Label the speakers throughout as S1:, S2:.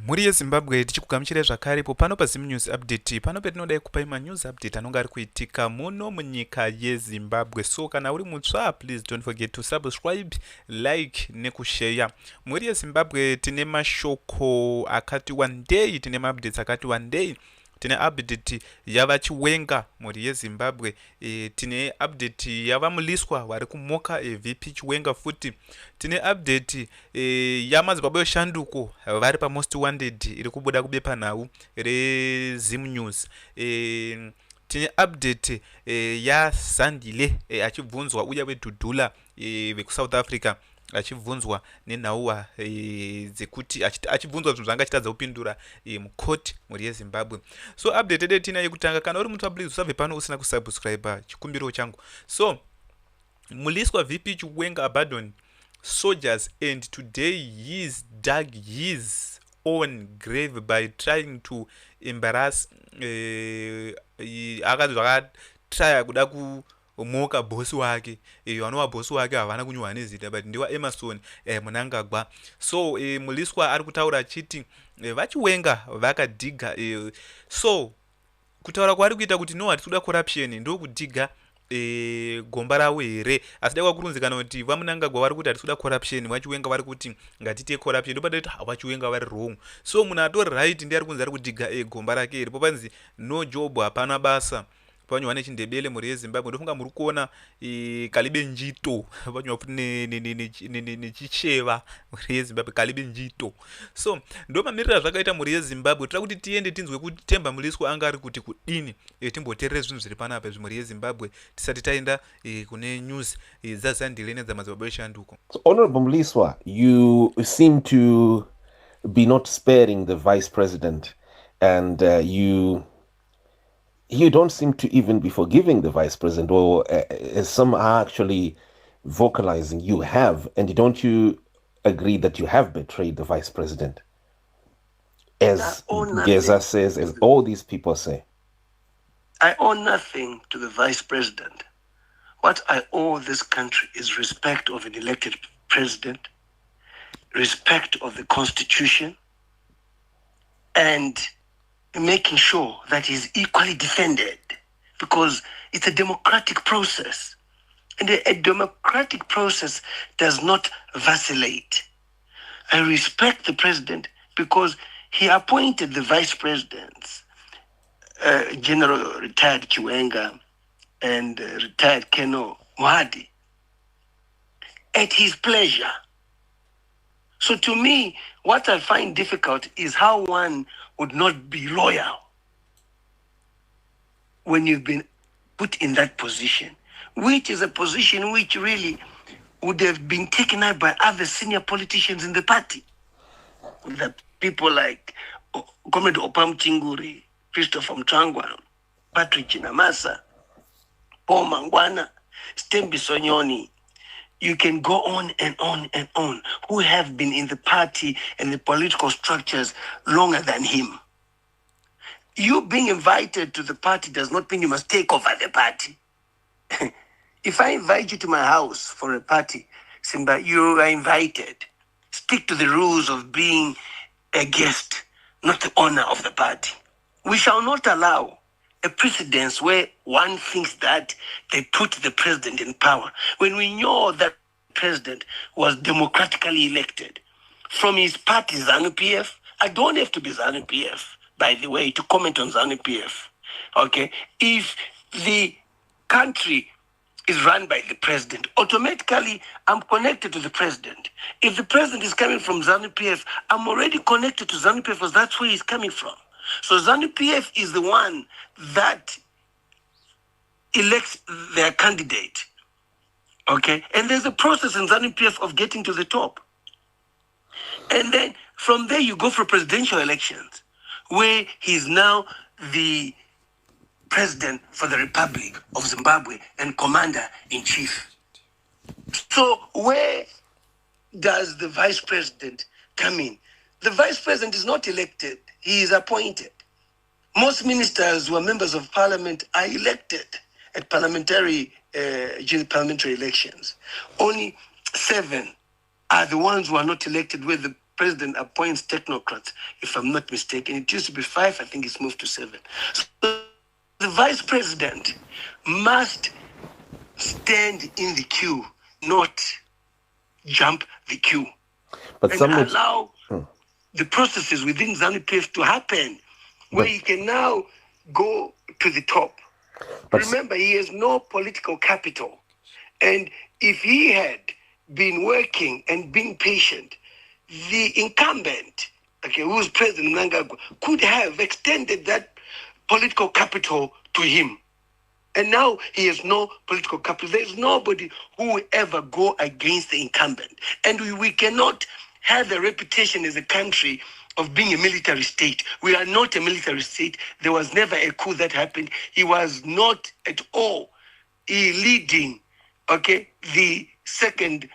S1: Muri yeZimbabwe tichikugamuchira zvakarepo pano paZim News Update. Pano petinoda kupai manews update anonga ari kuitika muno munyika yeZimbabwe. So kana uri mutsva, please don't forget to subscribe, like nekushare. Muri yeZimbabwe tine mashoko akati wandei, tine maupdates akati wandei. Tine update yava Chiwenga muri yeZimbabwe, tine update yava Mliswa wari kumoka VP Chiwenga futi. Tine update yamadzibaba eshanduko vari pamost wanted iri kubuda kubepanhau reZim News. Tine update yaZandile achibvunzwa uya wedhudhula vekuSouth Africa achibvunzwa nenhauwa dzekuti achibvunzwa zvinhu zvanga achitadza kupindura mukoti muri yeZimbabwe. So update yedu tina yekutanga, kana uri mutwa please usabve pano usina kusubscribe, chikumbiro changu. So Mliswa VP Chiwenga Abandoned Soldiers, and today he's dug his own grave by trying to embarrass akatry kuda kumoka bosi wake, vanova bosi wake havana kunyorwa nezita but ndiwa Emerson Mnangagwa. So Mliswa ari kutaura achiti vaChiwenga vakadhiga, so kutaura kwaari kuita kuti no hatikuda corruption ndokudhiga gomba rawo here, asi dai kwakurunzikana kuti vaMnangagwa vari kuti hatikuda corruption, vaChiwenga vari kuti ngatite corruption, ndopadati vaChiwenga vari wrong. So munhu atori right ndiye ari kunzi ari kudhiga gomba rake here, popanzi no job, hapana basa. Panywa nechindebele muri yeZimbabwe ndofunga muri kuona kalibe njito, panywa futi nechicheva muri yeZimbabwe kalibe njito. So ndo mamirira zvakaita muri yeZimbabwe. Tira kuti tiende tinzwe kuti Temba Mliswa anga ari kuti kudini, timboteerere zvinhu zviri panapa muri yeZimbabwe tisati taenda kune news dzaZandile nedzamadzibaba eshanduko.
S2: So, Honorable Mliswa, you seem to be not sparing the vice president, and you don't seem to even be forgiving the vice president, or as some are actually vocalizing, you have. And don't you agree that you have betrayed the vice president? As Geza says, as all these people say.
S3: I owe nothing to the vice president. What I owe this country is respect of an elected president, respect of the Constitution, and making sure that he's equally defended, because it's a democratic process, and a democratic process does not vacillate. I respect the president because he appointed the vice presidents, General retired Chiwenga and retired Colonel Mohadi, at his pleasure. So to me, what I find difficult is how one would not be loyal when you've been put in that position, which is a position which really would have been taken up by other senior politicians in the party. The people like Comrade Opam Chinguri, Christopher Mnangagwa, Patrick Chinamasa, Paul Mangwana, Stembi Sonyoni. You can go on and on and on, who have been in the party and the political structures longer than him. You being invited to the party does not mean you must take over the party. If I invite you to my house for a party, Simba, you are invited. Stick to the rules of being a guest, not the owner of the party. We shall not allow a precedence where one thinks that they put the president in power, when we know that the president was democratically elected from his party, ZANU-PF. I don't have to be ZANU-PF, by the way, to comment on ZANU-PF. Okay? If the country is run by the president, automatically I'm connected to the president. If the president is coming from ZANU-PF, I'm already connected to ZANU-PF because that's where he's coming from. So ZANU-PF is the one that elects their candidate. Okay? And there's a process in ZANU-PF of getting to the top. And then from there you go for presidential elections, where he's now the president for the Republic of Zimbabwe and commander-in-chief. So where does the vice president come in? The vice president is not elected. He is appointed. Most ministers who are members of parliament are elected at parliamentary elections. Only 7 are the ones who are not elected, where the president appoints technocrats, if I'm not mistaken. It used to be 5, I think it's moved to 7. So the vice president must stand in the queue, not jump the queue,
S2: But
S3: and
S2: some would,
S3: allow the processes within ZANU-PF to happen, where he can now go to the top. Remember, he has no political capital. And if he had been working and being patient, the incumbent, who's President Mnangagwa, could have extended that political capital to him. And now he has no political capital. There's nobody who will ever go against the incumbent. And we cannot have a reputation as a country of being a military state. We are not a military state. There was never a coup that happened. He was not at all leading, the Second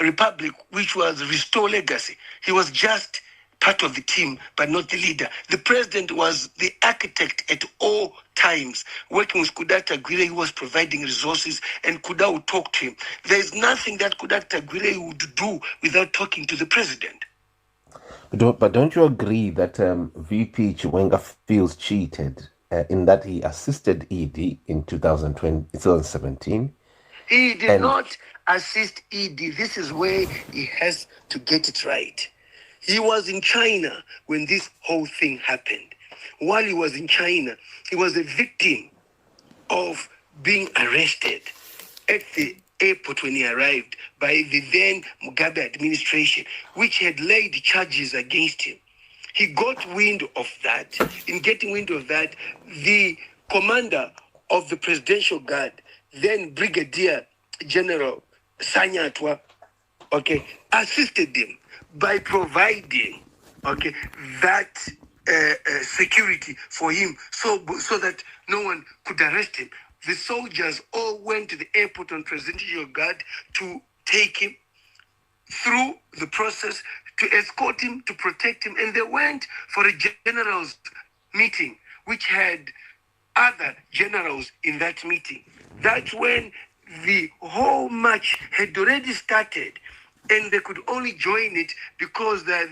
S3: Republic, which was Restore Legacy. He was just part of the team, but not the leader. The president was the architect at all times. Working with Kudata Gwire, he was providing resources, and Kuda would talk to him. There's nothing that Kudata Gwire would do without talking to the president.
S2: But don't you agree that VP Chiwenga feels cheated in that he assisted ED in 2017?
S3: He did not assist ED. This is where he has to get it right. He was in China when this whole thing happened. While he was in China, he was a victim of being arrested at the airport when he arrived by the then Mugabe administration, which had laid charges against him. He got wind of that. In getting wind of that, the commander of the Presidential Guard, then Brigadier General Sanyatwa, assisted him by providing, that security for him, so that no one could arrest him. The soldiers all went to the airport on Presidential Guard to take him through the process, to escort him, to protect him, and they went for a generals meeting, which had other generals in that meeting. That's when the whole match had already started, and they could only join it because they're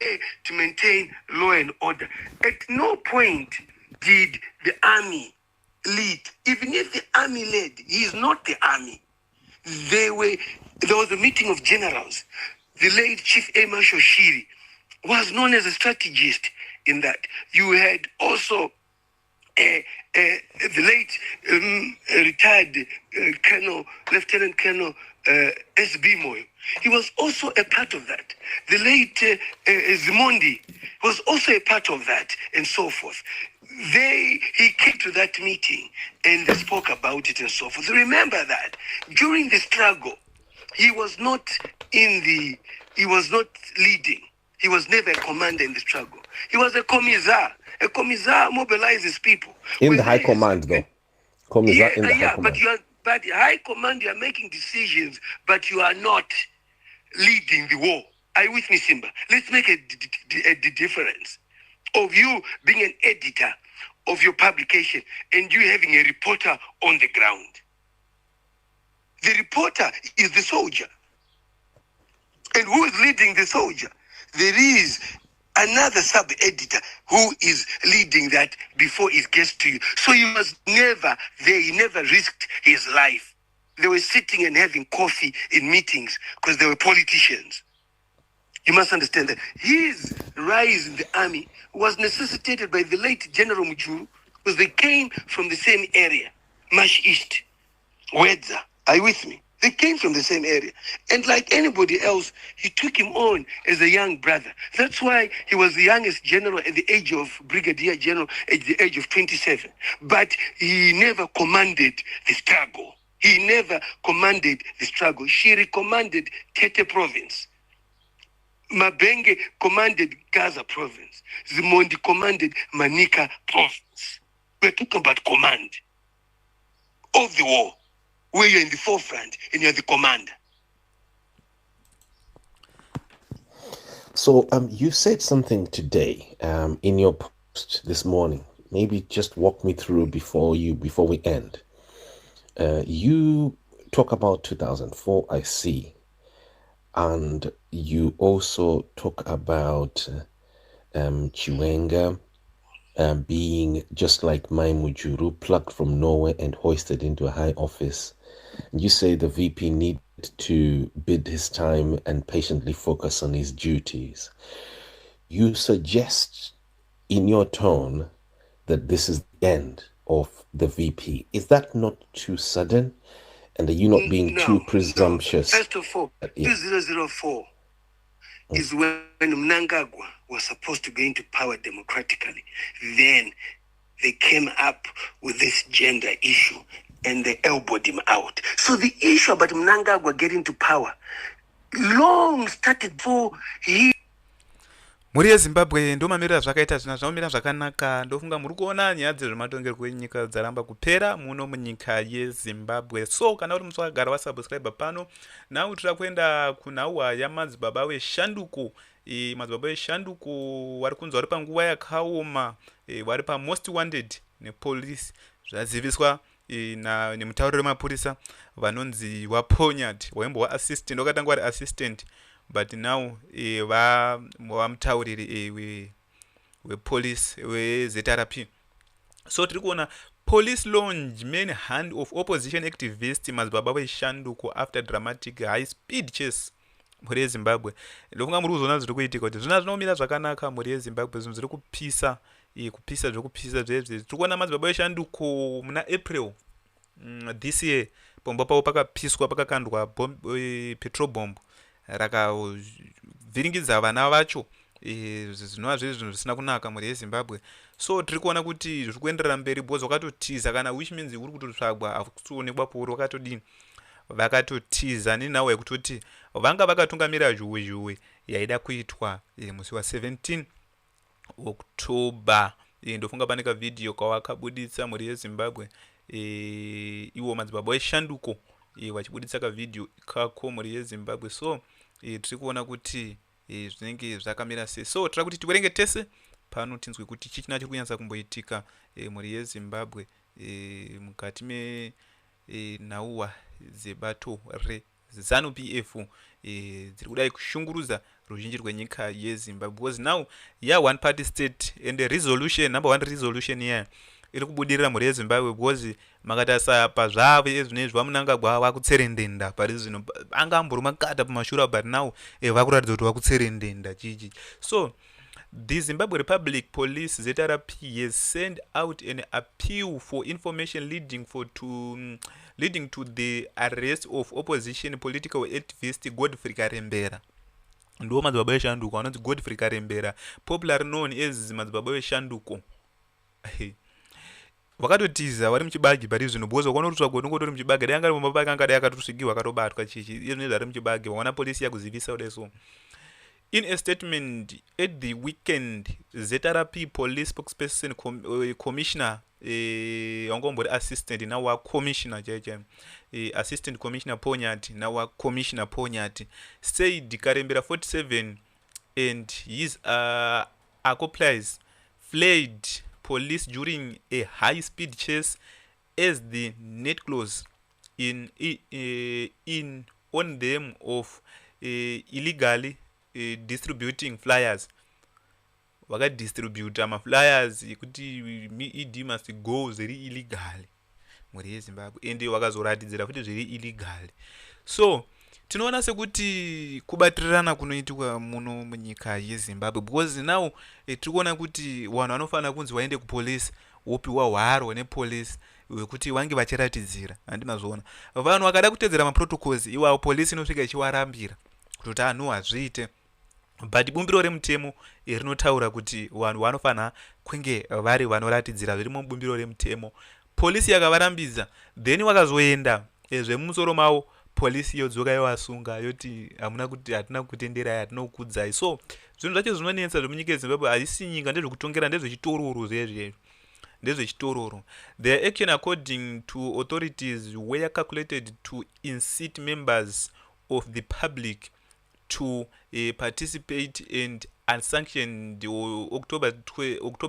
S3: there to maintain law and order. At no point did the army lead. Even if the army led, he is not the army. There was a meeting of generals. The late Chief Air Marshal Shiri was known as a strategist in that. You had also the late retired Lieutenant Colonel S.B. Moyo. He was also a part of that. The late Zimondi was also a part of that, and so forth. He came to that meeting and they spoke about it and so forth. Remember that during the struggle, he was not leading. He was never a commander in the struggle. He was a commissar. A commissar mobilizes people.
S2: In the high command, though. Commissar in the high command.
S3: But high command, you are making decisions, but you are not leading the war. Are you with me, Simba? Let's make a difference of you being an editor of your publication and you having a reporter on the ground. The reporter is the soldier. And who is leading the soldier? There is another sub-editor who is leading that before it gets to you. So he was never there. He never risked his life. They were sitting and having coffee in meetings because they were politicians. You must understand that his rise in the army was necessitated by the late General Mujuru, because they came from the same area, Mash East, Wedza. Are you with me? They came from the same area. And like anybody else, he took him on as a young brother. That's why he was the youngest general at the age of brigadier general at the age of 27. But he never commanded the struggle. He never commanded the struggle. Shiri commanded Tete province. Mabenge commanded Gaza province. Zimondi commanded Manika province. We're talking about command of the war, where you're in the forefront and you're the commander.
S2: So you said something today in your post this morning. Maybe just walk me through before we end. You talk about 2004, I see. And you also talk about Chiwenga being just like Maimujuru, plucked from nowhere and hoisted into a high office. You say the VP needed to bid his time and patiently focus on his duties. You suggest in your tone that this is the end of the VP. Is that not too sudden? And are you not being too presumptuous?
S3: No. First of all,
S2: Yeah.
S3: 2004 is when Mnangagwa was supposed to go into power democratically. Then they came up with this gender issue and they elbowed him out. So the issue about Mnangagwa getting to power long started before he
S1: mhuri yezimbabwe ndomamirira zvakaita zvina zvaomira zvakanaka. Ndofunga muri kuona nyaya dzezvematongerwo enyika dzaramba kupera muno munyika yezimbabwe. So kana uri musakagara wasubscribe pano, nhau tira kuenda kunhauwa yamadzibaba veshanduko. Madzibaba veshanduko vari kunzi vari panguva yakaoma, vari pamost wanted nepolisi. Zvaziviswa nemutauriri wemapurisa vanonzi waponyard, waimbo waassistant, wakatanga vari assistant but now vamutauriri wepolice weZRP. So tiri kuona police launch main hand of opposition activist madzibaba veshanduko after dramatic high speed chase mhuri yezimbabwe. Ndofunga muri kuzona zviri kuitika kuti zvina zvinomira zvakanaka mhuri yezimbabwe, zvinhu zviri kupisa zvekupisa zvezvi. Tiri kuona madzibaba veshanduko muna April this year pomba pavo pakapiswa, pakakandwa petrol bomb rakavhiringidza vana vacho. Zvinova zviri zvinhu zvisina kunaka mhuri yezimbabwe. So tiri kuona kuti zviri kuenderera mberi because vakatotiza, kana which means uri kutotsvagwa hakutoonekwa pouri, vakatodini, vakatotiza nenhau yekutoti vanga vakatungamira zhuwe yaida kuitwa musi wa17 October. Ndofunga pane kavhidhiyo kawakabuditsa mhuri yezimbabwe, iwo madzibaba veshanduko vachibuditsa kavhidhiyo kako mhuri yezimbabwe. So tiri kuona kuti zvinenge zvakamira sei. So tira kuti tiwerenge tese pano tinzwe kuti chichina chiri kunyatsa kumboitika mhuri yezimbabwe mukati menhauwa dzebato reZANU-PF dziri kudai kushungurudza ruzhinji rwenyika yezimbabwe. Because now one party state and resolution number 1 resolution here iri kubudirira mhuri yezimbabwe because makatasa pazvavo ezvinezvi vaMnangagwa vakutserendenda pari zvino. Anga amboruma kata pamashura but now vakuratidza kuti vakutserendenda chichi. So the Zimbabwe Republic Police ZRP has sent out an appeal for information leading to the arrest of opposition political activist Godfrey Karembera. Ndo madzibaba veshanduko anonzi Godfrey Karembera, popularly known as madzibaba veshanduko. Vakatotiza vari muchibage pari zvino because vakaona kuti tsvago nongotori muchibage, dai angari mumabage angadai akatusvigiwa akatobatwa chichi. Izvi zvari muchibage vakaona polisi yakuzivisa kudai. So in a statement at the weekend, ZRP police spokesperson commissioner wangombori assistant now commissioner assistant commissioner Ponyati now commissioner Ponyati said Karembera 47 and his accomplices fled police during a high speed chase as the net close in on them of illegally distributing flyers. Vakadistributa maflyers ekuti ED must go zviri illegally mhuri yezimbabwe ende vakazoratidzira futi zviri illegally. So tinoona sekuti kubatirirana kunoitika muno munyika yezimbabwe because now tiri kuona kuti vanhu vanofanira kunzi vaende kupolisi wopiwa hwaro nepolisi wekuti vange vachiratidzira. Handimazvoona vanhu vakada kutedzera maprotocols iwawo polisi inosvika ichivarambira kuti anhu hazviite. But bumbiro remutemo rinotaura kuti vanhu vanofanira kunge vari vanoratidzira zviri mubumbiro remutemo. Polisi yakavarambidza then vakazoenda zvemumusoro mavo polisi yodzoka yovasunga yoti hamuna kuti hatina kutenderai, hatinokudzai. So zvinhu zvacho zvinonetsa zvemunyika yezimbabwe hazisi nyika ndezvekutongera, ndezvechitororo zvezvezvo, ndezvechitororo. Their action according to authorities were calculated to incite members of the public to participate in unsanctioned October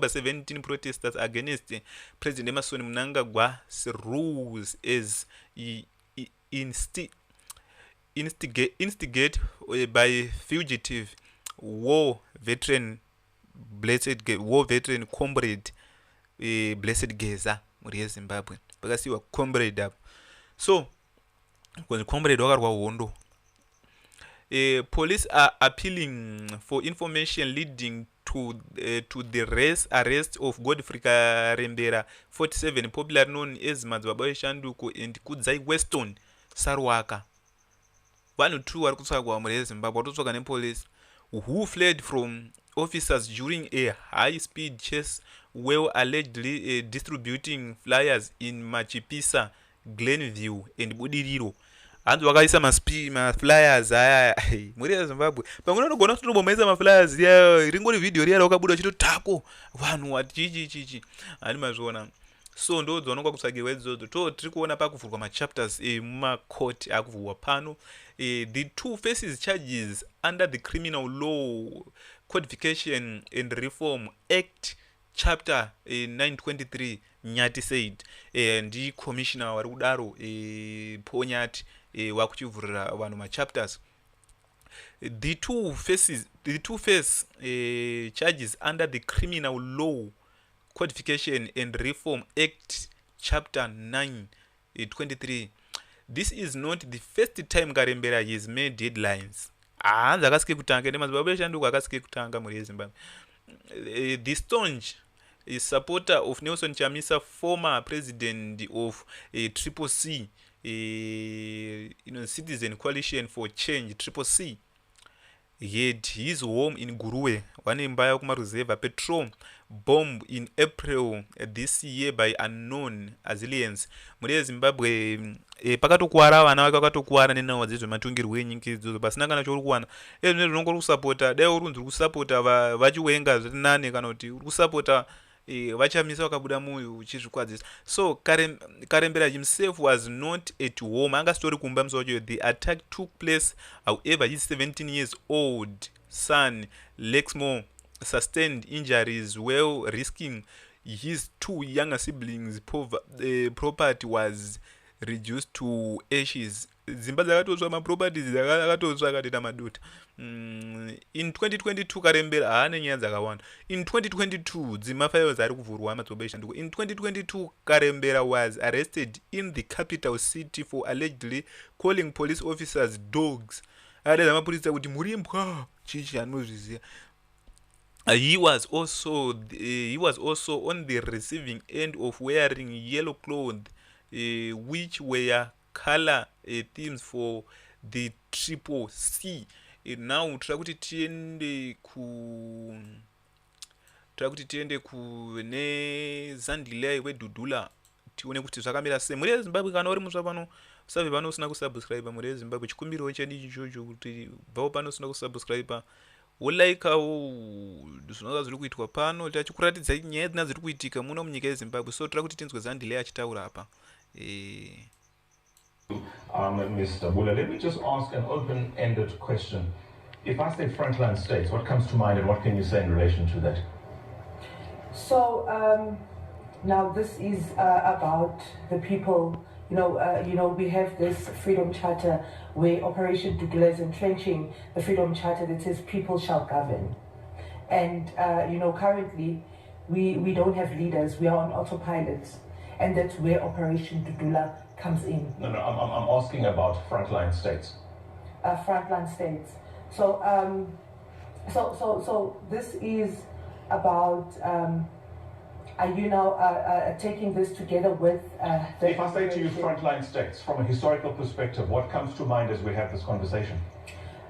S1: 17 protesters against President Emerson Mnangagwa's rules as instigate by fugitive war veteran war veteran comrade Blessed Geza muri yeZimbabwe pakasiwa comrade apo. So comrade wakarwa hondo. Police are appealing for information leading to the arrest of Godfrey Karembera 47, popularly known as Madzibaba Shanduko, and Kudzai Weston Sarwaka. Vanhu 2 vari kutsvagwa muri yeZimbabwe vatotsvaga nepolice who fled from officers during a high-speed chase while allegedly distributing flyers in Machipisa, Glenview and Budiriro. Hanzi vakaisa maflyers aya muri yeZimbabwe pamwe unogona kutombomesa maflyers ringori video riya rakabuda uchitotako vanhu watichichichi hani mazviona. So ndo dzaonongwa kutsvagirwa idzodzo tiri kuona pakuvhurwa machapters emumakoti akuvhurwa pano. The two faces charges under the Criminal Law Codification and Reform Act chapter 923, Nyati said. Ndi commissioner wari kudaro Ponyati wakuchivhurira vanhu machapters. The two face charges under the Criminal Law Codification and Reform Act chapter 923. This is not the first time Karembera has made headlines. Hanzi akasike kutanga neMadzibaba Shanduko akasike kutanga muri yeZimbabwe. The staunch supporter of Nelson Chamisa, former president of Triple C, Citizen Coalition for Change, Triple C, had his home in Guruwe, Wanembaya kumaruzeva petrol bomb in April this year by unknown aliens. Muri yeZimbabwe pakatokuwara vana vake vakatokuwara nenawa dzezvematungirwo enyika idzodzo pasina kana chouri kuwana. Izvi zvinongori kusapota dai urunzi uri kusapota vachiwenga zviri nane kana kuti uri kusapota vachamisa vakabuda muyo uchizvikwadzisa. So Karembera himself was not at home, anga story kumba musi wacho. The attack took place, however his 17 years old son Lexmore sustained injuries while risking his 2 younger siblings. Property was reduced to ashes. Dzimba dzakatotsva maproperties dzakatotsva akatoita maduta. In 2022 Karembera haane nyaya dzakawanda. In 2022 dzimba 5 ari kuvhurwa Madzibaba Shanduko. In 2022 Karembera was arrested in the capital city for allegedly calling police officers dogs. Adedza mapurisa kuti muri imbwa chichi anozviziva. He was also on the receiving end of wearing yellow clothes, which were color themes for the Triple C. Now tira kuti tiende kune Zandile weDudula tione kuti zvakamira sei. Muri yeZimbabwe kana uri muswa pano usabve pano usina kusubscribe. Muri yeZimbabwe chikumbiro chedu ichocho kuti bvawo pano usina kusubscribe wolaikawo zvinonga zviri kuitwa pano tachikuratidza nyaya dzina dziri kuitika muno munyika yeZimbabwe. So tira kuti tinzwe Zandile achitaura apa.
S4: Mr. Bula, let me just ask an open-ended question. If I say frontline states, what comes to mind and what can you say in relation to that?
S5: So now this is about the people. We have this Freedom Charter where Operation Dudula is entrenching the Freedom Charter that says people shall govern. And currently we don't have leaders. We are on autopilot, and that's where Operation Dudula comes in.
S4: No, I'm asking about frontline states.
S5: Frontline states. So this is about. Are you now taking this together with?
S4: If I say to you frontline states, from a historical perspective, what comes to mind as we have this conversation?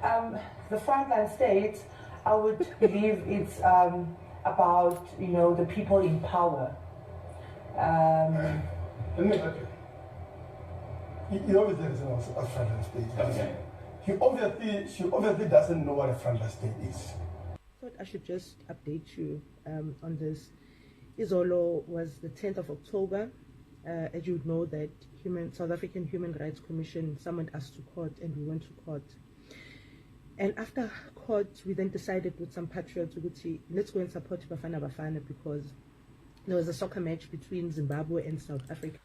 S5: The frontline states, I would believe it's about the people in power.
S6: Okay. He obviously doesn't know what a frontline state is.
S4: Okay.
S6: She obviously doesn't know what a frontline state is.
S7: I thought I should just update you on this. Izolo was the 10th of October. As you would know, that South African Human Rights Commission summoned us to court, and we went to court. And after court, we then decided with some patriots, let's go and support Bafana Bafana, because there was a soccer match between Zimbabwe and South Africa.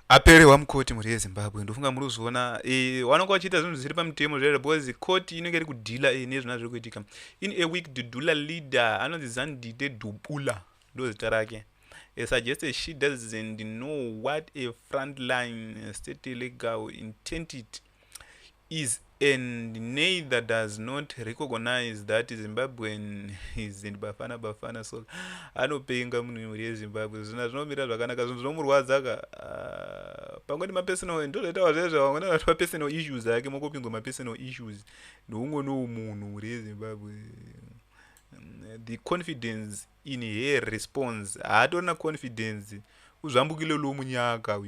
S1: aperehwa mukoti mhuri yezimbabwe ndofunga muri kuzoona vanonga vachiita zvinhu zvisiri pamutemo zvere because koti inenge iri kudhila nezvina zviri kuitika. In a week dudula leader anonzi Zandile Dubula ndo zita rake suggested she doesn't know what a frontline state legal intended is and neither does not recognize that Zimbabwean is in Bafana so anopenga munhu muri yeZimbabwe zvina zvinomira zvakanaka zvinhu zvinomurwadza ka pangoni mapersonal ndozoitawa zvezvo vamwe vanhu personal issues ake mokopinzwa mapersonal issues noumwe munhu muri yeZimbabwe. The confidence in her response haatorina confidence uzvambukile lo munyaka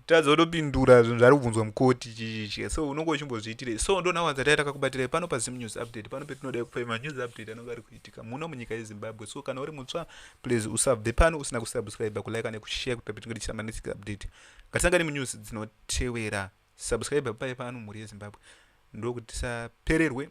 S1: tadza kutopindura zvinhu zvari kubvunzwa mukoti chichichi so unonge uchimbozviitire so ndo nawanza taita kakubatirai pano paZim News Update pano petinoda kupai manews update anonga ari kuitika muno munyika yeZimbabwe. So kana uri mutsva please usabve pano usina kusubscribe kulike nekushare kuti petinenge tichitamba news update ngatisangane munews dzinotevera subscribe pai pano muri yeZimbabwe ndokuti tisapererwe